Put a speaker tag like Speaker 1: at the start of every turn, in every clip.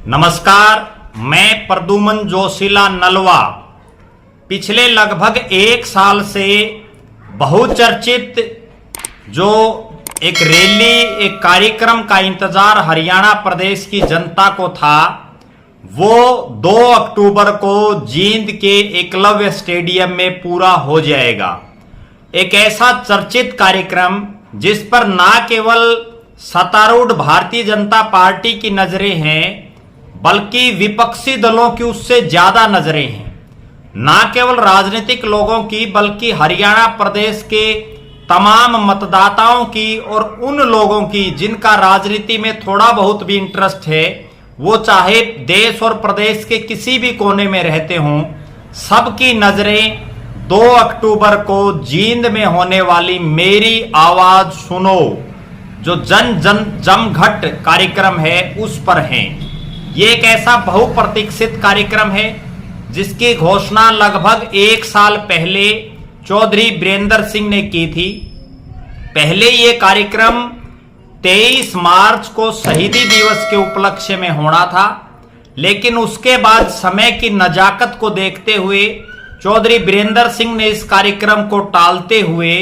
Speaker 1: नमस्कार, मैं प्रद्युमन जोशीला नलवा पिछले लगभग एक साल से बहुचर्चित जो एक रैली, एक कार्यक्रम का इंतजार हरियाणा प्रदेश की जनता को था, वो 2 अक्टूबर को जींद के एकलव्य स्टेडियम में पूरा हो जाएगा। एक ऐसा चर्चित कार्यक्रम जिस पर ना केवल सत्तारूढ़ भारतीय जनता पार्टी की नजरें हैं, बल्कि विपक्षी दलों की उससे ज्यादा नजरें हैं। ना केवल राजनीतिक लोगों की, बल्कि हरियाणा प्रदेश के तमाम मतदाताओं की और उन लोगों की जिनका राजनीति में थोड़ा बहुत भी इंटरेस्ट है, वो चाहे देश और प्रदेश के किसी भी कोने में रहते हों, सबकी नजरें 2 अक्टूबर को जींद में होने वाली मेरी आवाज सुनो जो जन जमघट कार्यक्रम है उस पर हैं। ये एक ऐसा बहुप्रतीक्षित कार्यक्रम है जिसकी घोषणा लगभग 1 साल पहले चौधरी बीरेंद्र सिंह ने की थी। पहले ये कार्यक्रम 23 मार्च को शहीदी दिवस के उपलक्ष्य में होना था, लेकिन उसके बाद समय की नजाकत को देखते हुए चौधरी बीरेंद्र सिंह ने इस कार्यक्रम को टालते हुए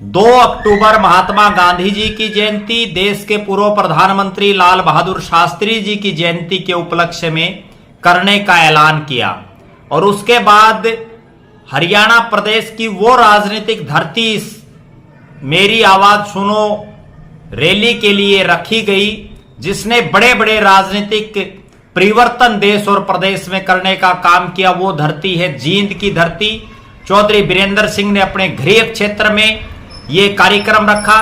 Speaker 1: 2 अक्टूबर महात्मा गांधी जी की जयंती, देश के पूर्व प्रधानमंत्री लाल बहादुर शास्त्री जी की जयंती के उपलक्ष्य में करने का ऐलान किया। और उसके बाद हरियाणा प्रदेश की वो राजनीतिक धरती इस मेरी आवाज सुनो रैली के लिए रखी गई जिसने बड़े बड़े राजनीतिक परिवर्तन देश और प्रदेश में करने का काम किया। वो धरती है जींद की धरती। चौधरी बीरेंद्र सिंह ने अपने गृह क्षेत्र में ये कार्यक्रम रखा।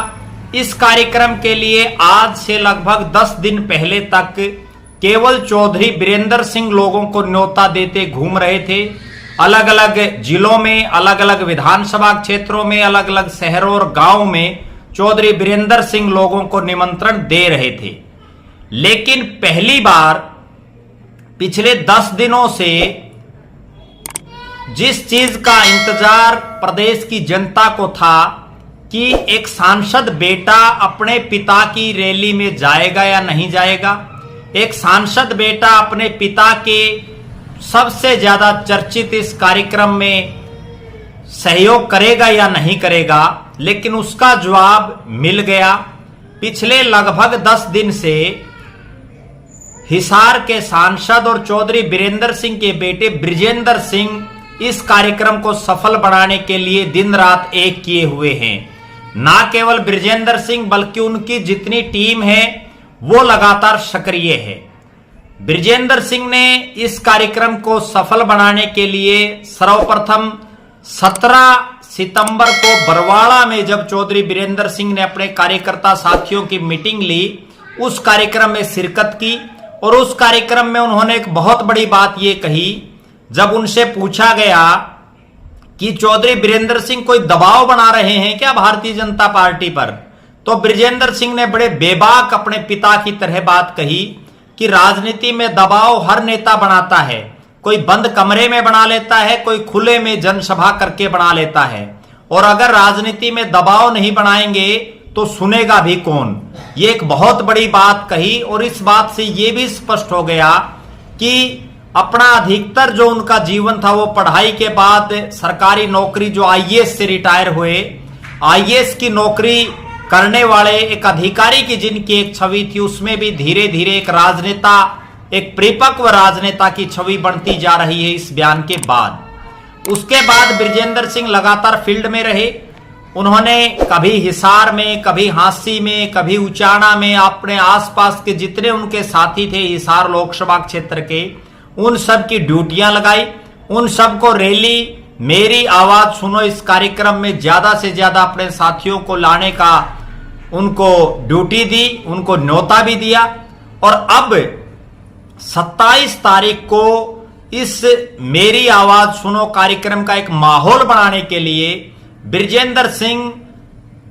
Speaker 1: इस कार्यक्रम के लिए आज से लगभग 10 दिन पहले तक केवल चौधरी बीरेंद्र सिंह लोगों को न्योता देते घूम रहे थे। अलग अलग जिलों में, अलग अलग विधानसभा क्षेत्रों में, अलग अलग शहरों और गांवों में चौधरी बीरेंद्र सिंह लोगों को निमंत्रण दे रहे थे। लेकिन पहली बार पिछले 10 दिनों से जिस चीज का इंतजार प्रदेश की जनता को था कि एक सांसद बेटा अपने पिता की रैली में जाएगा या नहीं जाएगा, एक सांसद बेटा अपने पिता के सबसे ज्यादा चर्चित इस कार्यक्रम में सहयोग करेगा या नहीं करेगा, लेकिन उसका जवाब मिल गया। पिछले लगभग 10 दिन से हिसार के सांसद और चौधरी बीरेंद्र सिंह के बेटे बृजेंद्र सिंह इस कार्यक्रम को सफल बनाने के लिए दिन रात एक किए हुए हैं। ना केवल बृजेंद्र सिंह बल्कि उनकी जितनी टीम है वो लगातार सक्रिय है। बृजेंद्र सिंह ने इस कार्यक्रम को सफल बनाने के लिए सर्वप्रथम 17 सितंबर को बरवाड़ा में जब चौधरी बीरेंद्र सिंह ने अपने कार्यकर्ता साथियों की मीटिंग ली, उस कार्यक्रम में शिरकत की। और उस कार्यक्रम में उन्होंने एक बहुत बड़ी बात ये कही, जब उनसे पूछा गया कि चौधरी बीरेंद्र सिंह कोई दबाव बना रहे हैं क्या भारतीय जनता पार्टी पर, तो बृजेंद्र सिंह ने बड़े बेबाक अपने पिता की तरह बात कही कि राजनीति में दबाव हर नेता बनाता है। कोई बंद कमरे में बना लेता है, कोई खुले में जनसभा करके बना लेता है, और अगर राजनीति में दबाव नहीं बनाएंगे तो सुनेगा भी कौन। ये एक बहुत बड़ी बात कही। और इस बात से यह भी स्पष्ट हो गया कि अपना अधिकतर जो उनका जीवन था वो पढ़ाई के बाद सरकारी नौकरी, जो आईएएस से रिटायर हुए, आईएएस की नौकरी करने वाले एक अधिकारी की जिनकी एक छवि थी, उसमें भी धीरे धीरे एक राजनेता, एक परिपक्व राजनेता की छवि बनती जा रही है इस बयान के बाद। उसके बाद बृजेंद्र सिंह लगातार फील्ड में रहे। उन्होंने कभी हिसार में, कभी हांसी में, कभी उचाना में अपने आसपास के जितने उनके साथी थे हिसार लोकसभा क्षेत्र के, उन सब की ड्यूटियां लगाई। उन सब को रैली मेरी आवाज सुनो इस कार्यक्रम में ज्यादा से ज्यादा अपने साथियों को लाने का उनको ड्यूटी दी, उनको न्योता भी दिया। और अब 27 तारीख को इस मेरी आवाज सुनो कार्यक्रम का एक माहौल बनाने के लिए बृजेंद्र सिंह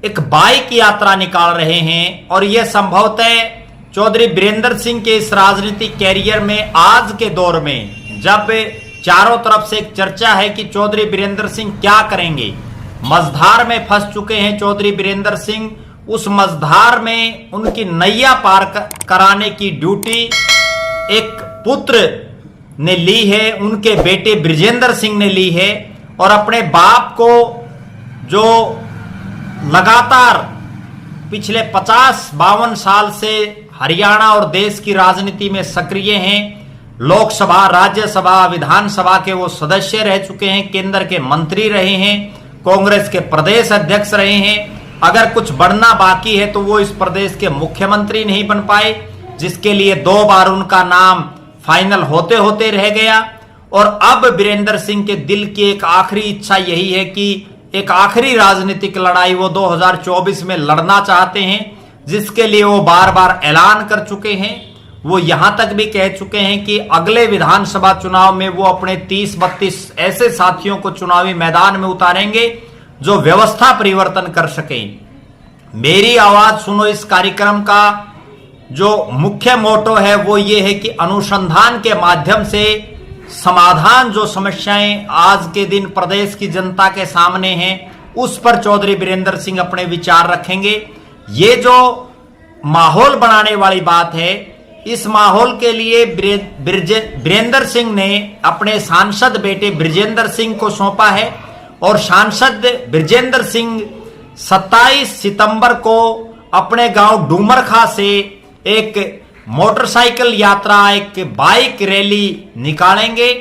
Speaker 1: एक बाइक यात्रा निकाल रहे हैं। और यह संभवतः चौधरी बीरेंद्र सिंह के इस राजनीतिक कैरियर में आज के दौर में, जब चारों तरफ से एक चर्चा है कि चौधरी बीरेंद्र सिंह क्या करेंगे, मझधार में फंस चुके हैं चौधरी बीरेंद्र सिंह, उस मझधार में उनकी नैया पार कराने की ड्यूटी एक पुत्र ने ली है, उनके बेटे बृजेंद्र सिंह ने ली है, और अपने बाप को जो लगातार पिछले 50-52 साल से हरियाणा और देश की राजनीति में सक्रिय हैं, लोकसभा, राज्यसभा, विधानसभा के वो सदस्य रह चुके हैं, केंद्र के मंत्री रहे हैं, कांग्रेस के प्रदेश अध्यक्ष रहे हैं। अगर कुछ बढ़ना बाकी है तो वो इस प्रदेश के मुख्यमंत्री नहीं बन पाए, जिसके लिए 2 बार उनका नाम फाइनल होते होते रह गया। और अब वीरेंद्र सिंह के दिल की एक आखिरी इच्छा यही है कि एक आखिरी राजनीतिक लड़ाई वो 2024 में लड़ना चाहते हैं, जिसके लिए वो बार बार ऐलान कर चुके हैं। वो यहां तक भी कह चुके हैं कि अगले विधानसभा चुनाव में वो अपने 30-32 ऐसे साथियों को चुनावी मैदान में उतारेंगे जो व्यवस्था परिवर्तन कर सकें। मेरी आवाज सुनो इस कार्यक्रम का जो मुख्य मोटो है वो ये है कि अनुसंधान के माध्यम से समाधान, जो समस्याएं आज के दिन प्रदेश की जनता के सामने हैं, उस पर चौधरी वीरेंद्र सिंह अपने विचार रखेंगे। ये जो माहौल बनाने वाली बात है, इस माहौल के लिए वीरेंद्र सिंह ने अपने सांसद बेटे बृजेंद्र सिंह को सौंपा है, और सांसद बृजेंद्र सिंह 27 सितंबर को अपने गांव डूमरखा से एक मोटरसाइकिल यात्रा, एक बाइक रैली निकालेंगे,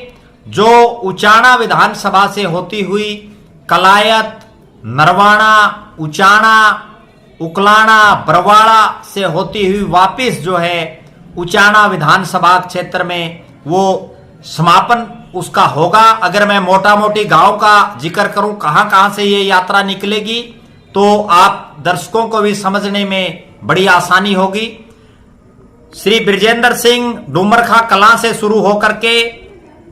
Speaker 1: जो उचाना विधानसभा से होती हुई कलायत, नरवाना, उचाना, उकलाना, बरवाड़ा से होती हुई वापिस जो है उचाना विधानसभा क्षेत्र में वो समापन उसका होगा। अगर मैं मोटा मोटी गांव का जिक्र करूं कहां कहां से ये यात्रा निकलेगी, तो आप दर्शकों को भी समझने में बड़ी आसानी होगी। श्री बृजेंद्र सिंह डूमरखा कला से शुरू होकर के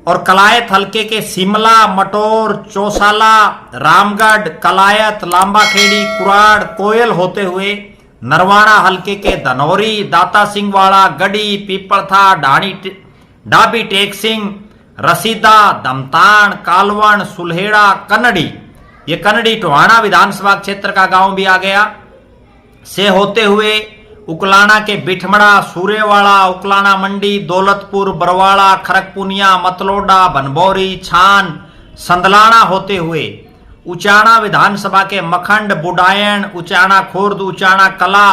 Speaker 1: और कलायत हल्के के शिमला, मटोर, चौसाला, रामगढ़, कलायत, लांबाखेड़ी, कुराड़, कोयल होते हुए नरवाना हल्के के धनौरी, दाता सिंह वाड़ा, गढ़ी, पीपलथा, डाबी टेक सिंह, रसीदा, दमतान, कालवण, सुल्हेड़ा, कन्नड़ी, ये कन्नड़ी टोहाना विधानसभा क्षेत्र का गांव भी आ गया, से होते हुए उकलाना के बिठमड़ा, सूर्यवाड़ा, उकलाना मंडी, दौलतपुर, बरवाड़ा, खरकपुनिया, मतलोडा, बनबौरी, छान, संदलाना होते हुए उचाना विधानसभा के मखंड, बुडायन, उचाना खुर्द, उचाना कला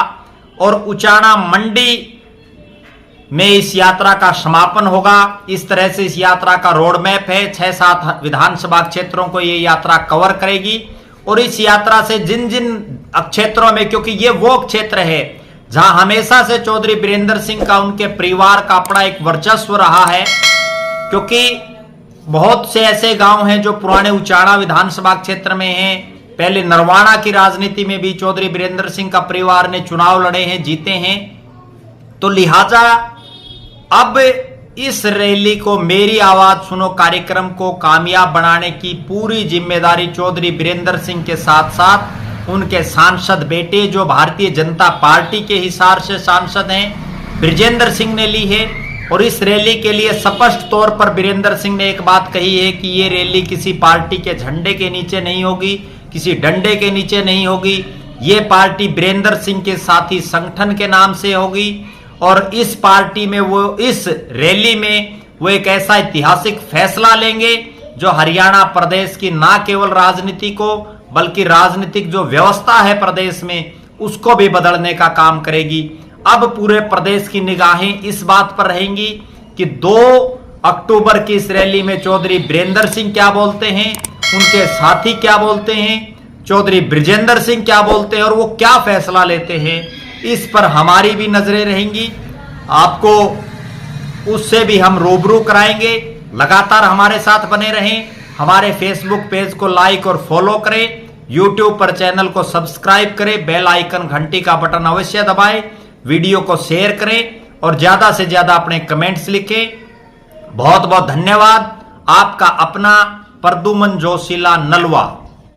Speaker 1: और उचाना मंडी में इस यात्रा का समापन होगा। इस तरह से इस यात्रा का रोड मैप है। 6-7 विधानसभा क्षेत्रों को ये यात्रा कवर करेगी, और इस यात्रा से जिन जिन क्षेत्रों में, क्योंकि ये वो क्षेत्र है जहां हमेशा से चौधरी वीरेंद्र सिंह का, उनके परिवार का अपना एक वर्चस्व रहा है, क्योंकि बहुत से ऐसे गांव हैं जो पुराने उचाना विधानसभा क्षेत्र में हैं। पहले नरवाना की राजनीति में भी चौधरी वीरेंद्र सिंह का परिवार ने चुनाव लड़े हैं, जीते हैं। तो लिहाजा अब इस रैली को, मेरी आवाज सुनो कार्यक्रम को कामयाब बनाने की पूरी जिम्मेदारी चौधरी वीरेंद्र सिंह के साथ साथ उनके सांसद बेटे, जो भारतीय जनता पार्टी के हिसाब से सांसद हैं, बृजेंद्र सिंह ने ली है। और इस रैली के लिए स्पष्ट तौर पर वीरेंद्र सिंह ने एक बात कही है कि ये रैली किसी पार्टी के झंडे के नीचे नहीं होगी, किसी डंडे के नीचे नहीं होगी। ये पार्टी वीरेंद्र सिंह के साथी संगठन के नाम से होगी, और इस पार्टी में वो, इस रैली में वो एक ऐसा ऐतिहासिक फैसला लेंगे जो हरियाणा प्रदेश की ना केवल राजनीति को, बल्कि राजनीतिक जो व्यवस्था है प्रदेश में, उसको भी बदलने का काम करेगी। अब पूरे प्रदेश की निगाहें इस बात पर रहेंगी कि 2 अक्टूबर की इस रैली में चौधरी वीरेंद्र सिंह क्या बोलते हैं, उनके साथी क्या बोलते हैं, चौधरी बृजेंद्र सिंह क्या बोलते हैं, और वो क्या फैसला लेते हैं। इस पर हमारी भी नजरें रहेंगी। आपको उससे भी हम रूबरू कराएंगे। लगातार हमारे साथ बने रहें। हमारे फेसबुक पेज को लाइक और फॉलो करें। यूट्यूब पर चैनल को सब्सक्राइब करें। बेल आइकन, घंटी का बटन अवश्य दबाएं। वीडियो को शेयर करें और ज्यादा से ज्यादा अपने कमेंट्स लिखें। बहुत बहुत धन्यवाद। आपका अपना प्रद्युमन जोशीला नलवा।